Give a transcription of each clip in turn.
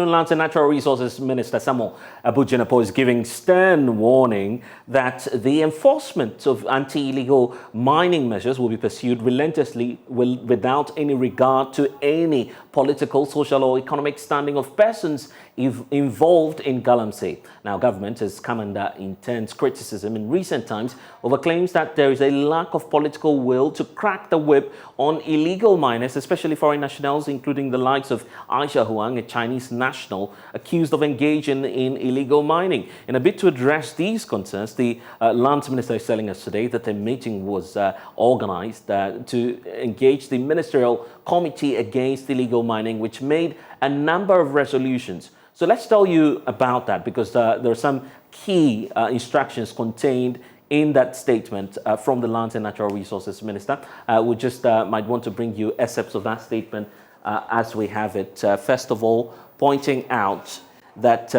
Lands and Natural Resources Minister Samuel Abu-Jinapor is giving stern warning that the enforcement of anti-illegal mining measures will be pursued relentlessly without any regard to any political, social or economic standing of persons involved in galamsey. Now, government has come under intense criticism in recent times over claims that there is a lack of political will to crack the whip on illegal miners, especially foreign nationals, including the likes of Aisha Huang, a Chinese national accused of engaging in illegal mining. In a bid to address these concerns, the Lands Minister is telling us today that a meeting was organized to engage the Ministerial Committee Against Illegal Mining, which made a number of resolutions. So let's tell you about that, because there are some key instructions contained in that statement from the Lands and Natural Resources Minister. We just might want to bring you excerpts of that statement as we have it. First of all, pointing out that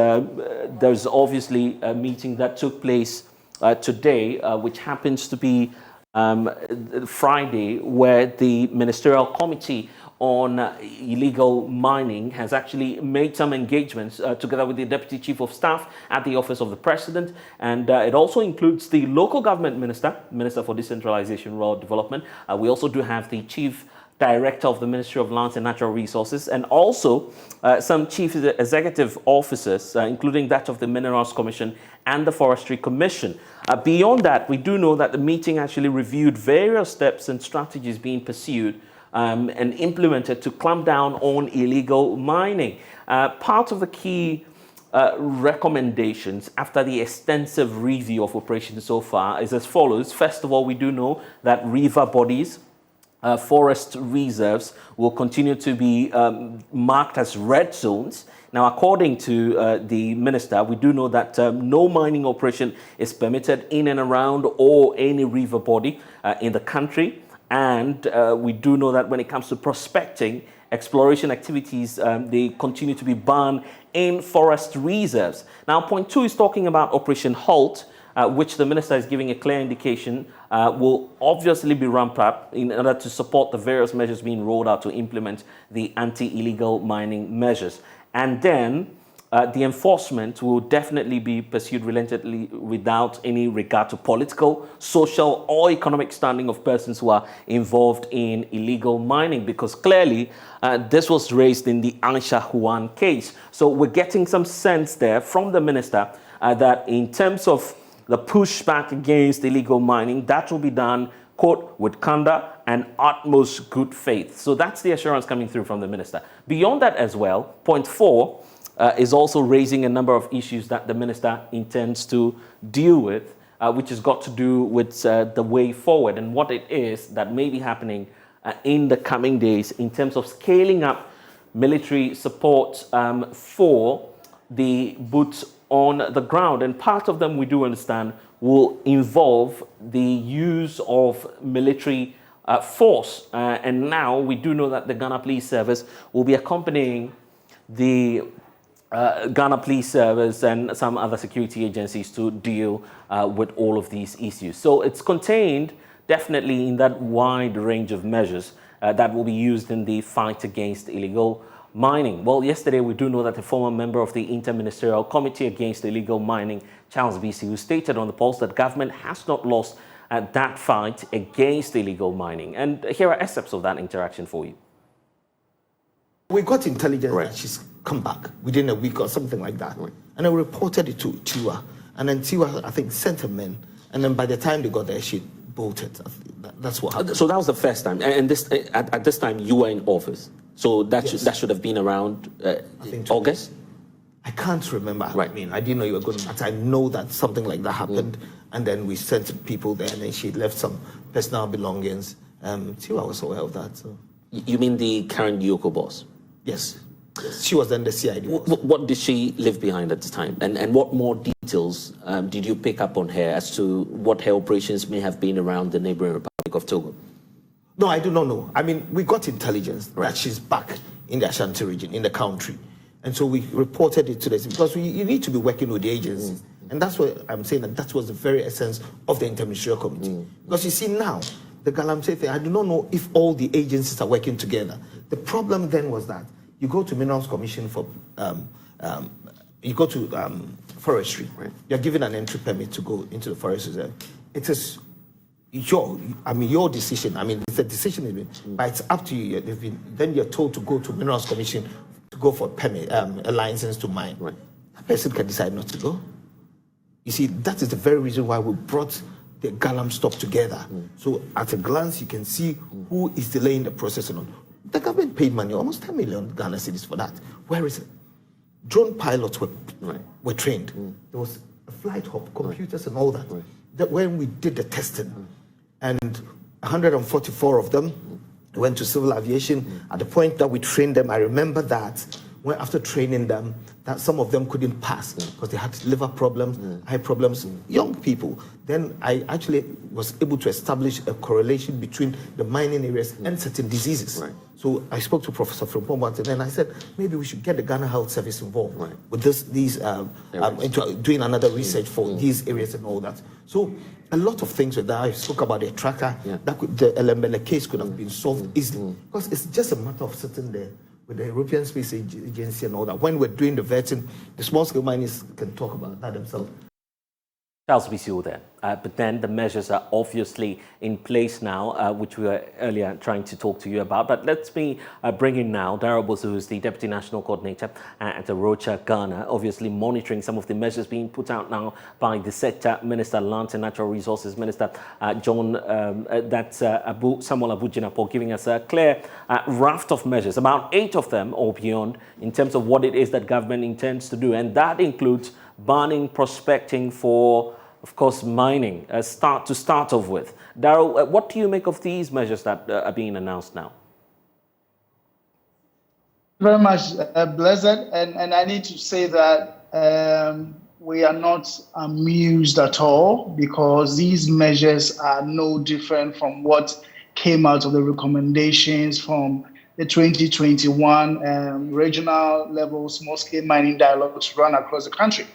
there's obviously a meeting that took place today, which happens to be Friday, where the Ministerial Committee on illegal mining has actually made some engagements together with the Deputy Chief of Staff at the Office of the President, and it also includes the Local Government Minister for Decentralization, Rural Development. We also do have the Chief Director of the Ministry of Lands and Natural Resources, and also some Chief Executive Officers, including that of the Minerals Commission and the Forestry Commission. Beyond that, we do know that the meeting actually reviewed various steps and strategies being pursued and implemented to clamp down on illegal mining. Part of the key recommendations after the extensive review of operations so far is as follows. First of all, we do know that river bodies, forest reserves will continue to be marked as red zones. Now, according to the minister, we do know that no mining operation is permitted in and around or any river body in the country. And we do know that when it comes to prospecting, exploration activities, they continue to be banned in forest reserves. Now, point 2 is talking about Operation Halt, which the minister is giving a clear indication will obviously be ramped up in order to support the various measures being rolled out to implement the anti-illegal mining measures. And then the enforcement will definitely be pursued relentlessly without any regard to political, social or economic standing of persons who are involved in illegal mining, because clearly this was raised in the Aisha Huang case. So we're getting some sense there from the minister that in terms of the pushback against illegal mining, that will be done, quote, with candor and utmost good faith. So that's the assurance coming through from the minister. Beyond that as well, point 4 is also raising a number of issues that the minister intends to deal with, which has got to do with the way forward and what it is that may be happening in the coming days in terms of scaling up military support for the boots on the ground. And part of them, we do understand, will involve the use of military force. And now we do know that the Ghana Police Service will be accompanying the Ghana Police Service and some other security agencies to deal with all of these issues. So it's contained definitely in that wide range of measures that will be used in the fight against illegal mining. Well, yesterday we do know that a former member of the Interministerial Committee Against Illegal Mining, Charles BC, who stated on the Pulse that government has not lost that fight against illegal mining. And here are excerpts of that interaction for you. We got intelligence that she's come back within a week or something like that. And I reported it to Tiwa. And then Tiwa, I think, sent her men. And then by the time they got there, she bolted. That's what happened. So that was the first time. And this, at this time, you were in office. So that, yes, that should have been around August? I can't remember. Right. I mean, I didn't know you were going to, but I know that something like that happened. And then we sent people there, and then she left some personal belongings. Tiwa was aware of that. So. You mean the current Yoko boss? Yes. She was then the CID. What did she leave behind at the time? And what more details did you pick up on her as to what her operations may have been around the neighboring Republic of Togo? No, I do not know. I mean, we got intelligence that she's back in the Ashanti region, in the country. And so we reported it to this because you need to be working with the agencies. And that's what I'm saying, that was the very essence of the Interministerial Committee. Because you see now, the Galamsey thing, I do not know if all the agencies are working together. The problem then was that You go to Minerals Commission for, you go to forestry. Right. You're given an entry permit to go into the forest reserve. It is your decision. I mean, it's a decision, but it's up to you. Then you're told to go to Minerals Commission to go for permit, a license to mine. Right. That person can decide not to go. You see, that is the very reason why we brought the Galam stock together. So at a glance, you can see who is delaying the process or not. The government paid money, almost 10 million Ghana cedis for that. Where is it? Drone pilots were trained. There was a flight hub, computers and all that. That when we did the testing, and 144 of them went to civil aviation. At the point that we trained them, I remember that when after training them, that some of them couldn't pass because they had liver problems, eye problems, young people. Then I actually was able to establish a correlation between the mining areas and certain diseases. Right. So I spoke to Professor Frimpong, and then I said, maybe we should get the Ghana Health Service involved with into doing another research for these areas and all that. So a lot of things with that. I spoke about the tracker, the Elembele case could have been solved easily because it's just a matter of sitting there with the European Space Agency and all that. When we're doing the vetting, the small-scale miners can talk about that themselves. Charles, we see you there. But then the measures are obviously in place now, which we were earlier trying to talk to you about. But let's bring in now Darrell Bosu, who is the Deputy National Coordinator at the Rocha, Ghana, obviously monitoring some of the measures being put out now by the Sector Minister, Land and Natural Resources Minister, Samuel Abu-Jinapor, giving us a clear raft of measures, about 8 of them or beyond, in terms of what it is that government intends to do. And that includes banning prospecting for, of course, mining, to start off with. Darrell, what do you make of these measures that are being announced now? Very much, Blessed. And I need to say that we are not amused at all because these measures are no different from what came out of the recommendations from the 2021 regional level small-scale mining dialogues run across the country.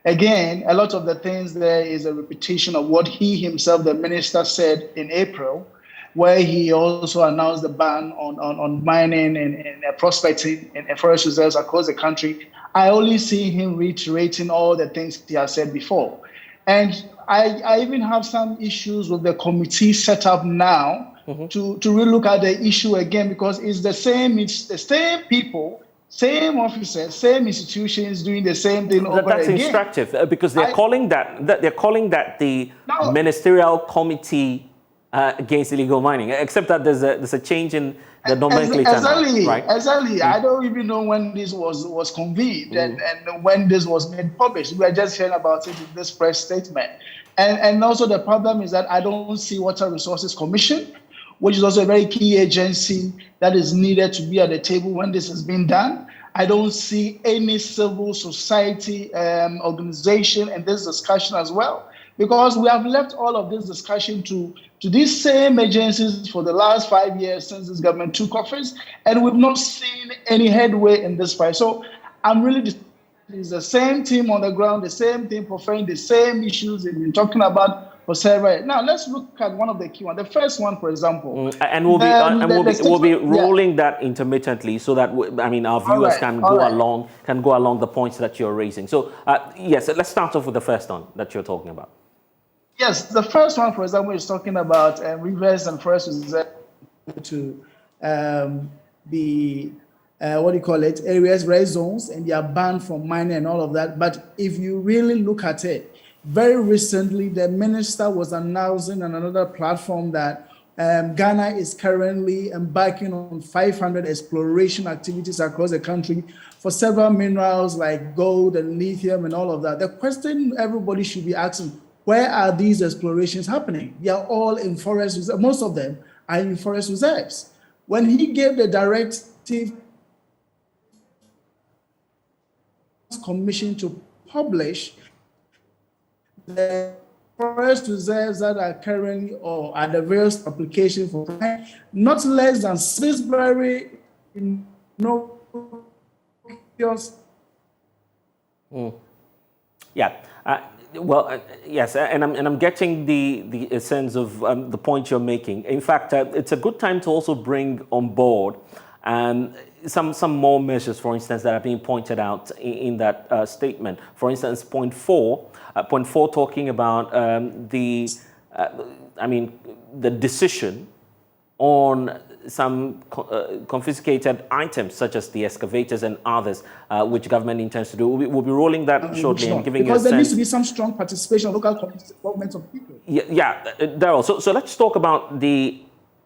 Again, a lot of the things there is a repetition of what he himself, the minister, said in April, where he also announced the ban on mining and prospecting in forest reserves across the country. I only see him reiterating all the things he has said before. And I even have some issues with the committee set up now to really look at the issue again, because it's the same people, same officers, same institutions doing the same thing over again. That's instructive because they're calling that the ministerial committee against illegal mining. Except that there's a change in the nomenclature. Exactly, now, right? Exactly. I don't even know when this was convened and when this was made published. We are just hearing about it in this press statement. And also the problem is that I don't see Water Resources Commission, which is also a very key agency that is needed to be at the table when this is being done. I don't see any civil society organization in this discussion as well, because we have left all of this discussion to these same agencies for the last 5 years since this government took office, and we've not seen any headway in this fight. So I'm really it's the same team on the ground, the same team preferring the same issues they've been talking about for several years. Now let's look at one of the key ones. The first one, for example, and we'll be rolling that intermittently so that our viewers can go along the points that you're raising. So yes, let's start off with the first one that you're talking about. Yes, the first one, for example, is talking about rivers and forests to be areas, red zones, and they are banned from mining and all of that. But if you really look at it, very recently, the minister was announcing on another platform that Ghana is currently embarking on 500 exploration activities across the country for several minerals like gold and lithium and all of that. The question everybody should be asking, where are these explorations happening? They are all in forest reserves. Most of them are in forest reserves. When he gave the directive commission to publish the forest reserves that are currently or are the various applications for not less than Salisbury in no. Yes, and I'm getting the sense of the point you're making. In fact, it's a good time to also bring on board Some more measures, for instance, that are being pointed out in that statement. For instance, point four talking about the decision on some confiscated items such as the excavators and others, which government intends to do. We'll be rolling that shortly and giving because you a there needs sense. to be some strong participation of local governments of people. Yeah, Daryl. So let's talk about the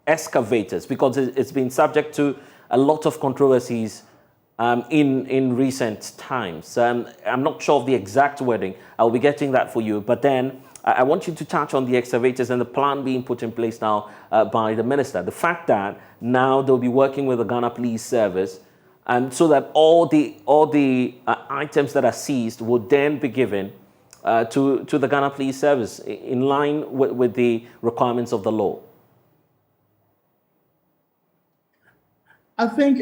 excavators, because it's been subject to a lot of controversies in recent times. I'm not sure of the exact wording. I'll be getting that for you. But then I want you to touch on the excavators and the plan being put in place now by the minister. The fact that now they'll be working with the Ghana Police Service, and so that all the items that are seized will then be given to the Ghana Police Service in line with the requirements of the law. I think,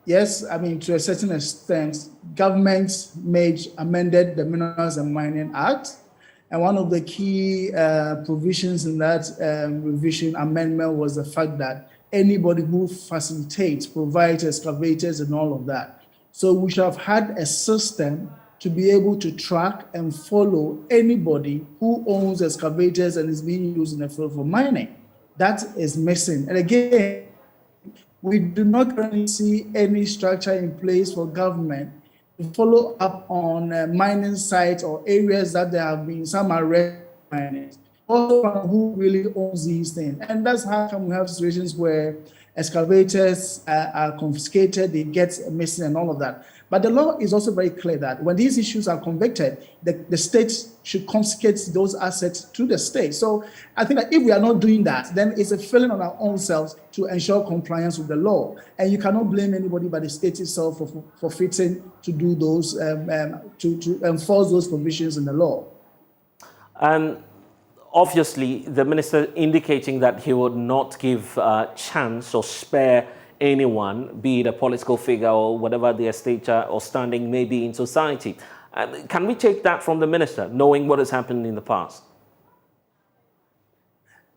yes, to a certain extent, government amended the Minerals and Mining Act. And one of the key provisions in that revision amendment was the fact that anybody who facilitates, provides excavators and all of that. So we should have had a system to be able to track and follow anybody who owns excavators and is being used in the field for mining. That is missing. And again, we do not currently see any structure in place for government to follow up on mining sites or areas that there have been some arrest miners. Also, who really owns these things? And that's how come we have situations where excavators are confiscated, they get missing and all of that. But the law is also very clear that when these issues are convicted, the state should confiscate those assets to the state. So I think that if we are not doing that, then it's a failing on our own selves to ensure compliance with the law. And you cannot blame anybody but the state itself for failing to do those, to enforce those provisions in the law. Obviously, the minister indicating that he would not give a chance or spare anyone, be it a political figure or whatever their stature or standing may be in society. Can we take that from the minister, knowing what has happened in the past?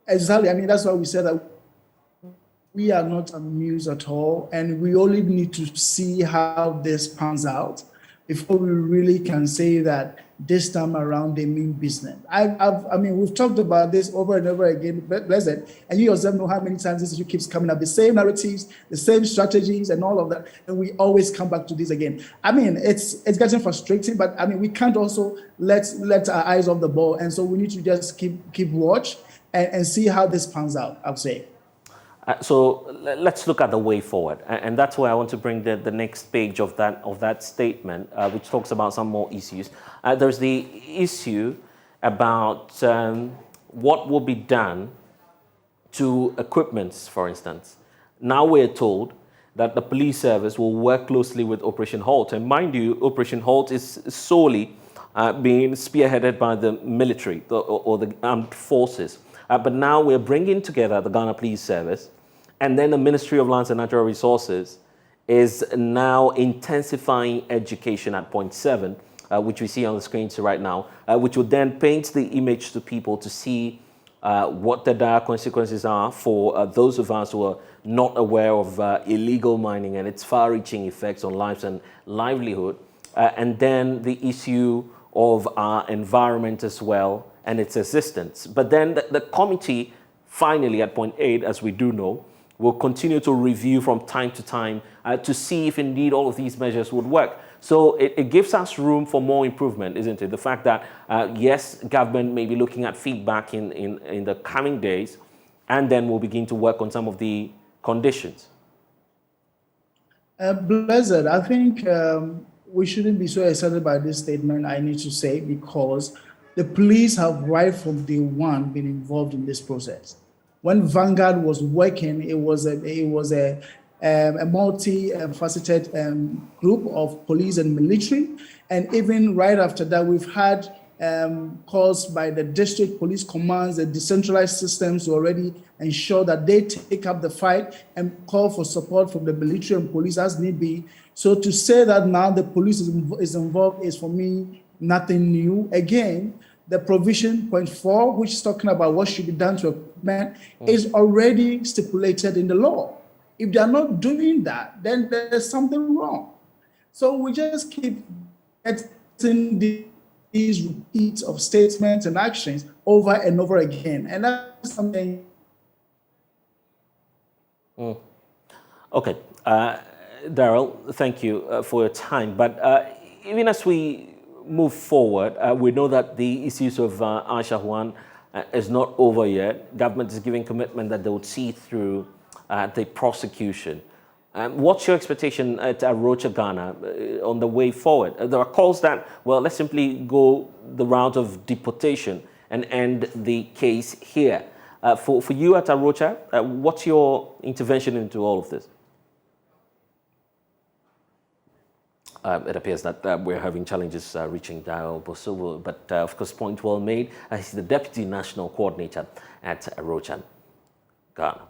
Exactly. That's why we said that we are not amused at all, and we only need to see how this pans out before we really can say that this time around they mean business. We've talked about this over and over again, Blessed, and you yourself know how many times this issue keeps coming up, the same narratives, the same strategies and all of that, and we always come back to this again. It's getting frustrating, but we can't also let our eyes off the ball, and so we need to just keep watch and see how this pans out, I'll say. So let's look at the way forward, and that's where I want to bring the next page of that statement, which talks about some more issues. There's the issue about what will be done to equipments, for instance. Now we're told that the police service will work closely with Operation Halt, and mind you, Operation Halt is solely being spearheaded by the military or the armed forces. But now we're bringing together the Ghana Police Service, and then the Ministry of Lands and Natural Resources is now intensifying education at point 7, which we see on the screens right now, which will then paint the image to people to see what the dire consequences are for those of us who are not aware of illegal mining and its far-reaching effects on lives and livelihood, and then the issue of our environment as well and its existence. But then the committee, finally at point 8, as we do know, will continue to review from time to time to see if indeed all of these measures would work. So it gives us room for more improvement, isn't it? The fact that, yes, government may be looking at feedback in the coming days, and then we'll begin to work on some of the conditions. Blessed, I think we shouldn't be so excited by this statement, I need to say, because the police have right from day one been involved in this process. When Vanguard was working, it was a multi-faceted group of police and military. And even right after that, we've had calls by the district police commands, the decentralized systems to already ensure that they take up the fight and call for support from the military and police as need be. So to say that now the police is involved is, for me, nothing new. Again, the provision point 4, which is talking about what should be done to equipment, is already stipulated in the law. If they are not doing that, then there's something wrong. So we just keep getting these repeats of statements and actions over and over again. And that's something. Okay. Daryl, thank you for your time. But even as we move forward, we know that the issues of Aisha Juan is not over yet. Government is giving commitment that they would see through the prosecution. What's your expectation at Rocha, Ghana on the way forward? There are calls that, well, let's simply go the route of deportation and end the case here. For you at Rocha, what's your intervention into all of this? It appears that we're having challenges reaching Daryl Bosowo, but of course, point well made. He's the Deputy National Coordinator at Rocha, Ghana.